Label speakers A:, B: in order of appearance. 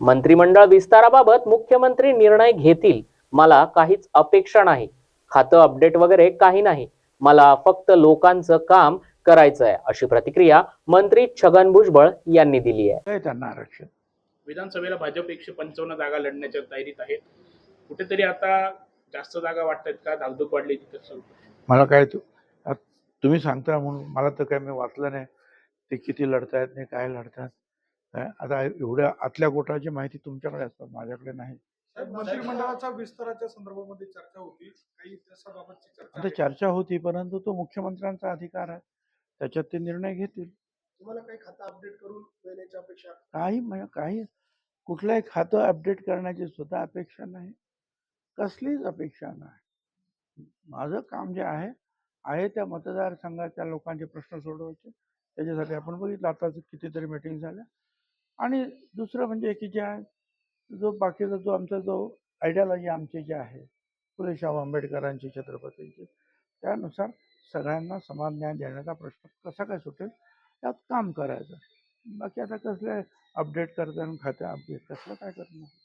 A: मंत्रिमंडळ विस्ताराबाबत मुख्यमंत्री निर्णय घेतील. मला काहीच अपेक्षा नाही. खातं अपडेट वगैरे काही नाही. मला फक्त लोकांचं काम करायचं आहे, अशी प्रतिक्रिया मंत्री छगन भुजबळ यांनी दिली आहे.
B: त्यांना आरक्षण
C: विधानसभेला भाजप 155 जागा लढण्याच्या तयारीत आहेत. कुठेतरी आता जास्त जागा वाटतात का? धाकधूक वाढली तिथं?
B: मला काय तुम्ही सांगता म्हणून मला तर काय मी वाचलं नाही ते किती लढतायत नाही काय लढतात. आता एवढ्या आतल्या गोटाची माहिती तुमच्याकडे असतात, माझ्याकडे नाही.
D: मंत्रिमंडळाच्या विस्ताराच्या संदर्भामध्ये चर्चा होती, काही त्याबाबतची चर्चा
B: आता चर्चा होती, परंतु तो मुख्यमंत्र्यांचा अधिकार आहे, त्याच्यात ते निर्णय घेतील.
D: तुम्हाला काही खातं अपडेट करून देण्याची अपेक्षा?
B: काही कुठलंही खातं अपडेट करण्याची सुद्धा अपेक्षा नाही, कसलीच अपेक्षा नाही. माझं काम जे आहे त्या मतदारसंघाच्या लोकांचे प्रश्न सोडवायचे. त्याच्यासाठी आपण बघितलं आता कितीतरी मीटिंग झाल्या. आणि दुसरं म्हणजे की जे आहे जो बाकीचा जो आमचा जो आयडियॉलॉजी आमची जी आहे फुले शाहू आंबेडकरांची छत्रपतींची, त्यानुसार सगळ्यांना समान न्याय देण्याचा प्रश्न कसा काय सुटेल त्यात काम करायचं. बाकी आता कसले अपडेट करताना खाते अपडेट कसलं काय करणार.